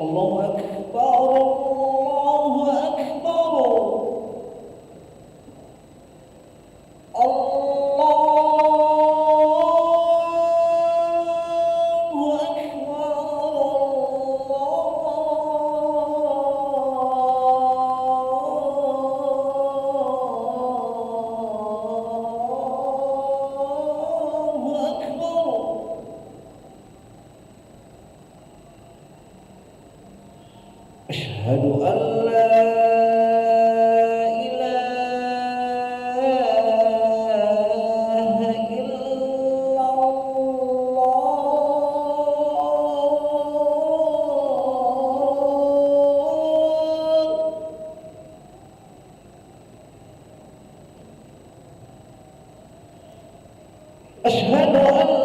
الله أكبر الله أكبر أشهد أن لا أشهد أن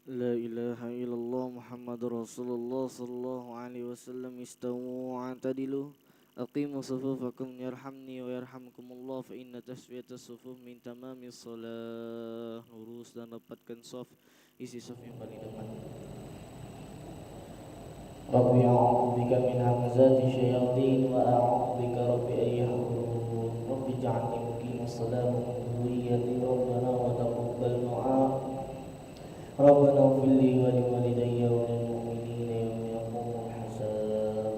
لا إله إلا الله محمد رسول الله صلى الله عليه وسلم استووا واعتدلوا أقيموا صفوفكم يرحمني ويرحمكم الله فإن tasfiyat as-sufuf min tamamis salah. Lurus dan rapatkan saf, isi saf yang paling depan. Rabbi a'udzubika min hamazati syayatin wa a'udzubika rabbi an yahdurun. Rabbi ij'alni muqimas salati wa min dhurriyyati rabbana wa taqabbal du'a. Rabbana ighfir li wa li walidayya wa lil mu'minina yawma yaqumul hisab.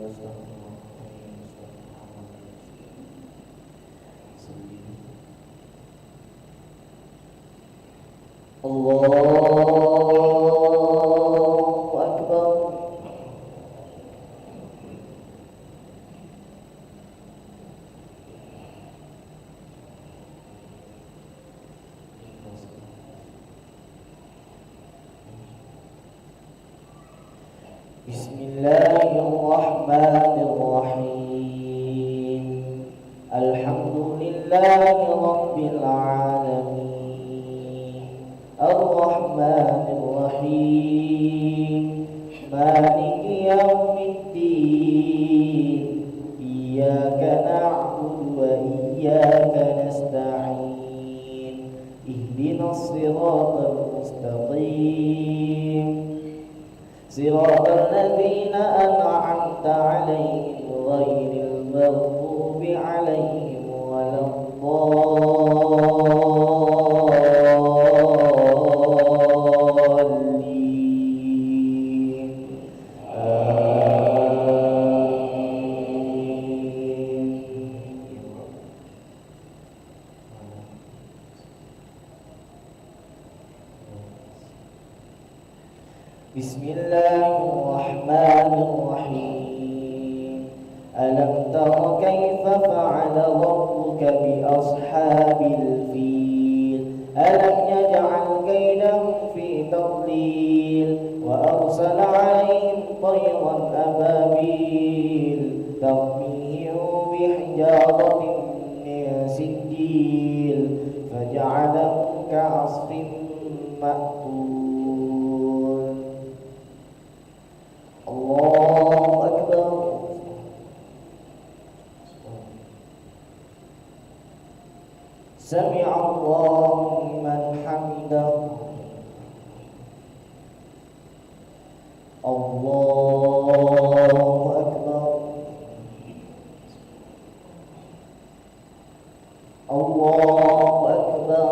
Allahu Akbar. Bismillahirrahmanirrahim. Alhamdulillahi rabbil alamin. Ar-Rahmanir Rahim. Maliki yaumiddin. Iyyaka na'budu wa iyyaka nasta'in. Ihdinas siratal mustaqim. Siratal ladzina an'amta 'alaihim ghairil maghdubi 'alaihim waladdallin. Amin. Bismillahirrahmanirrahim. Alam tara kaifa fa'ala rabbuka bi ashabil fil. Alam yaj'al kaydahum fi tadlil wa arsala 'alaihim tayran ababil tarmihim bihijaratin min sijil faja'alahum ka'asfin ma'kul. Allahu Akbar. Sami'a Allahu liman hamidah. Allahu Akbar. Allahu Akbar.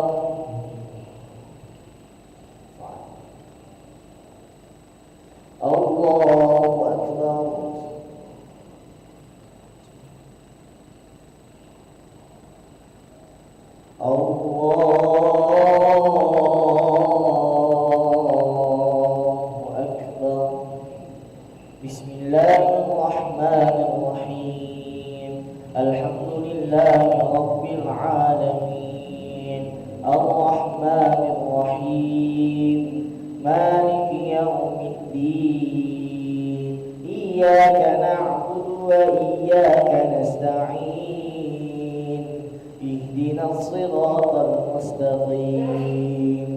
Allahu Akbar. Allahu Akbar. Bismillahirrahmanirrahim. Alhamdulillahi rabbil alamin. Ar-Rahmanir Rahim. Maliki yaumiddin. Iyyaka na'budu wa iyyaka nasta'in. Ihdinas siratal mustaqim.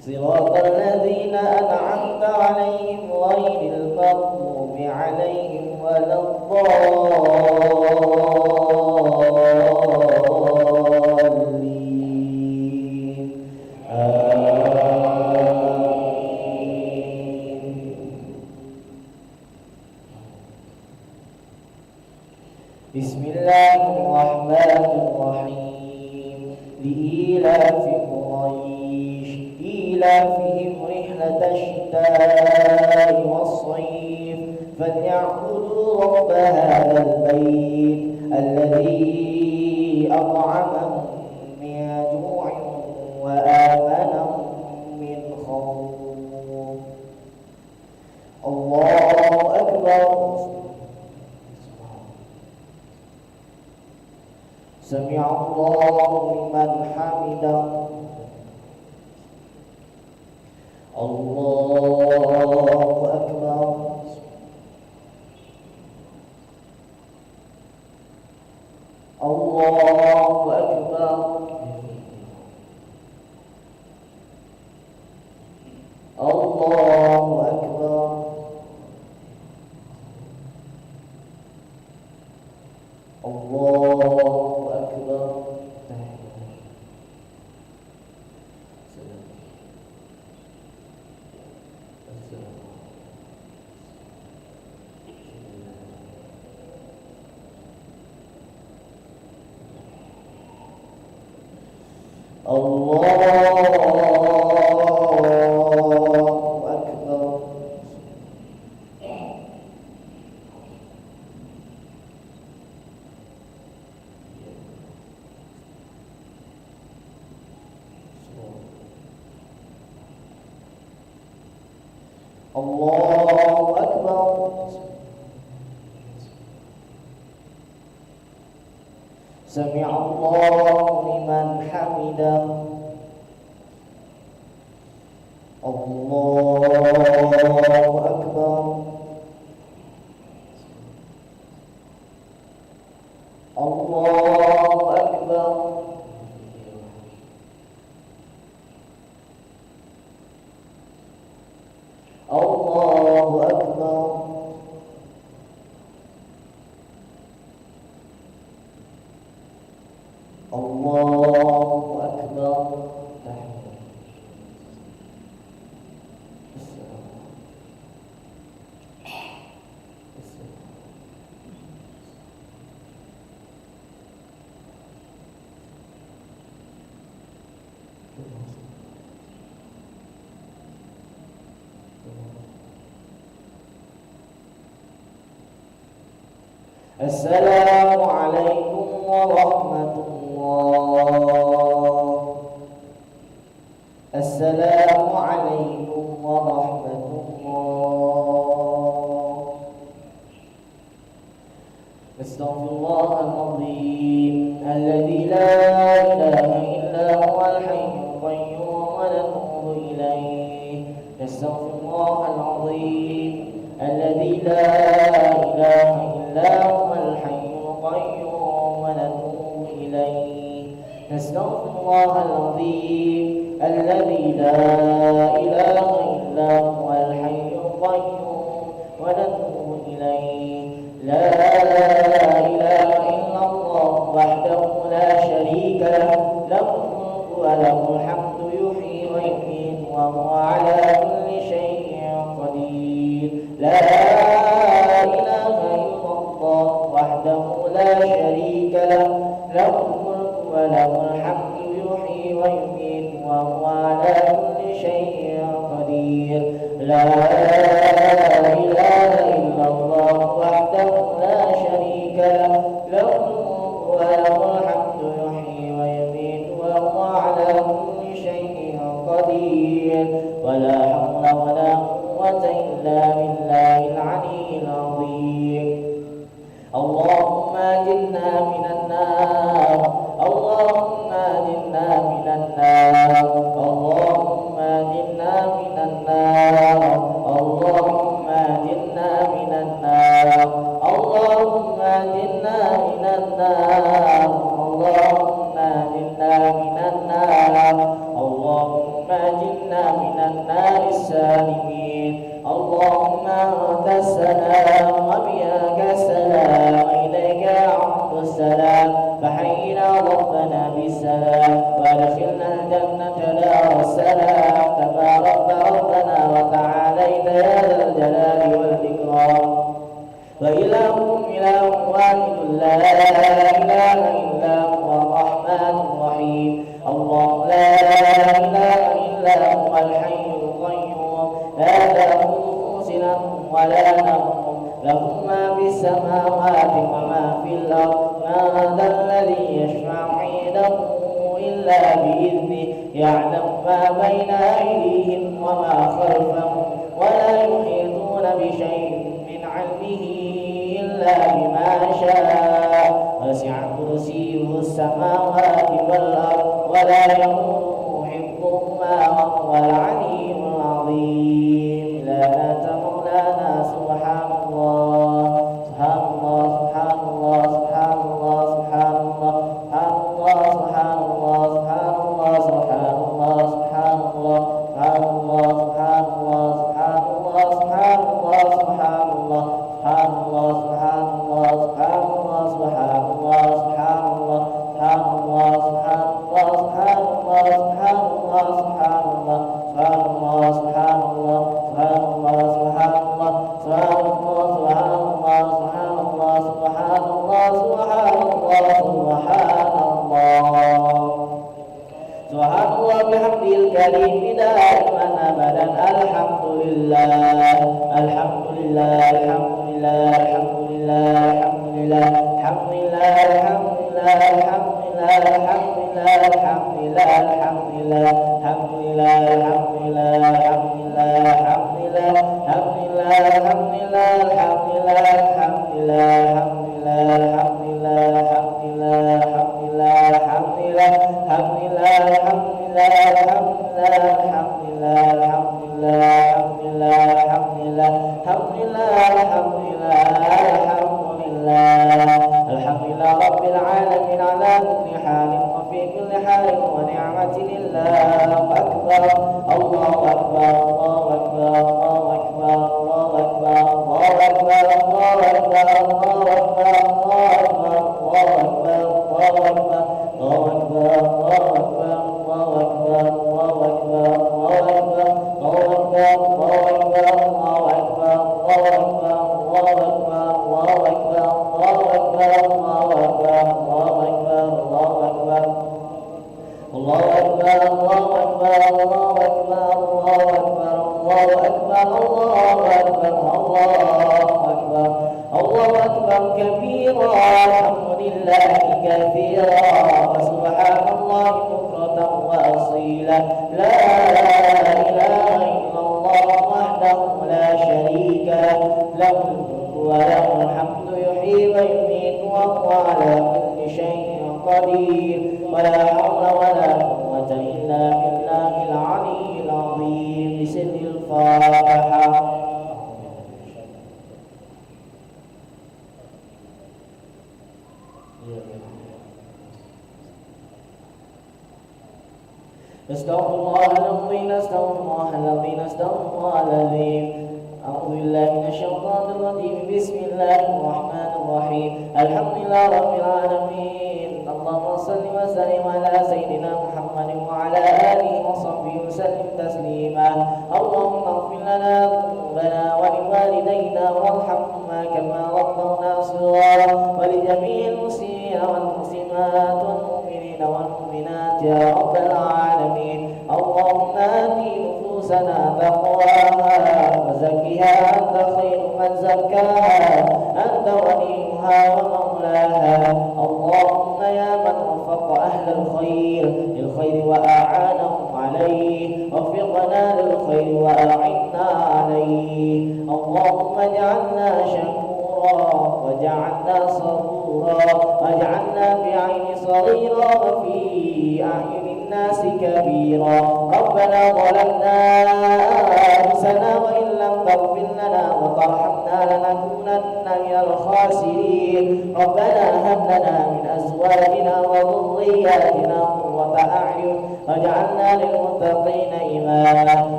Siratal ladzina an'amta 'alaihim ghairil maghdubi 'alaihim waladdallin. Amin. Bismillahirrahmanirrahim. Li'ilafi Quraisy ilafihim rihlatash shita'i was-sayf falya'budu rabb hadzal bait alladzi at'amahum min ju'in wa amanahum min khawf. Allahu Akbar. Sami'a Allahu liman hamidah. Allahu Akbar. Allahu Akbar. Allahu Akbar. Allahu Akbar. Allahu Akbar. Sami'allahu liman hamidah. Allahu Akbar. Allahu Akbar. Allahu Akbar. Allahu Akbar. Assalamu alaikum warahmatullah. Assalamu alaikum warahmatullah. Astaghfirullahal azim alladzi la ilaha illa huwal hayyul qayyum wa natubu ilayh. Astaghfirullahal azim alladzi la ilaha illa huwal hayyul qayyum wa natubu ilayh. Astaghfirullahal azim alladzi la ilaha illa huwal hayyul qayyum wa natubu ilayh. La ilaha illallah wahdahu la sharika lahu, lahul mulku wa lahul hamdu yuhyi wa yumiitu wa huwa ala kulli shay'in qadir. La ilaha illallah wahdahu la sharika lahu, lahul mulku wa lahul hamdu yuhyi wa yumiitu wa huwa ala kulli shay'in qadir. La ilaha illallah wahdahu la sharika lahu, lahul mulku wa lahul hamdu yuhyi wa yumiitu wa huwa ala kulli shay'in qadir. Wa la hawla wa la quwwata illa billahil aliyyil azim. Allahumma ajirna minan nar. Allahumma ajirna minan nar. Allahumma ajirna minan nar. Allahumma ajirna minan nar. Allahumma ajirna minan nar. Allahumma ajirna minan nar. Allahumma ajirna minan nar as-salimin. Allahumma anta as-salam wa biyaka as-salam wa ilayka ya'udu as-salam. فحينا ربنا بالسلام وادخلنا الجنة دار السلام. تبارك ربنا وتعاليت يا ذا الجلال والإكرام. وإلهكم إله واحد لا إله إلا هو الرحمن الرحيم. الله لا إله إلا هو الحي القيوم لا تأخذه سنة ولا نوم له ما في السماوات وما في الأرض. من ذا الذي يشفع عنده إلا بإذنه يعلم ما بين أيديهم وما خلفهم ولا يحيطون بشيء من علمه إلا بما شاء. وسع كرسيه السماوات والأرض ولا يؤوده حفظهما وهو العلي العظيم. لا مولانا سبحان الله سبحان الله سبحان الله سبحان الله سبحان الله سبحان الله سبحان الله سبحان الله سبحان الله سبحان الله سبحان الله سبحان الله سبحان الله سبحان الله سبحان الله سبحان الله سبحان الله سبحان الله سبحان الله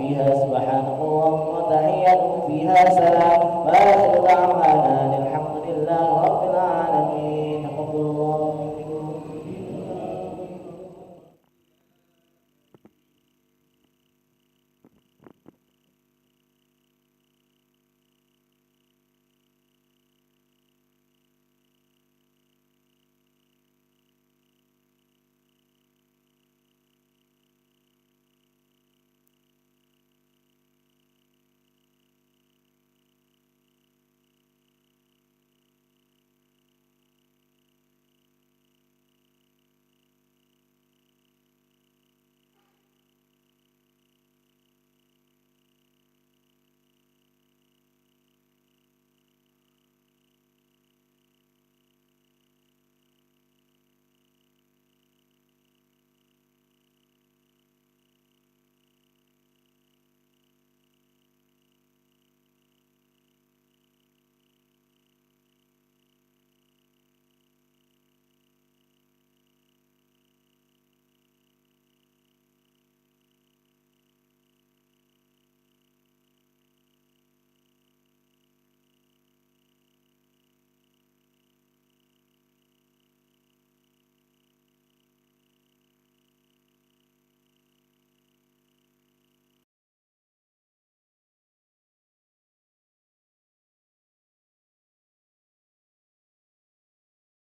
فيها سبحانك اللهم وتحياتهم فيها سلام وآخر دعوانا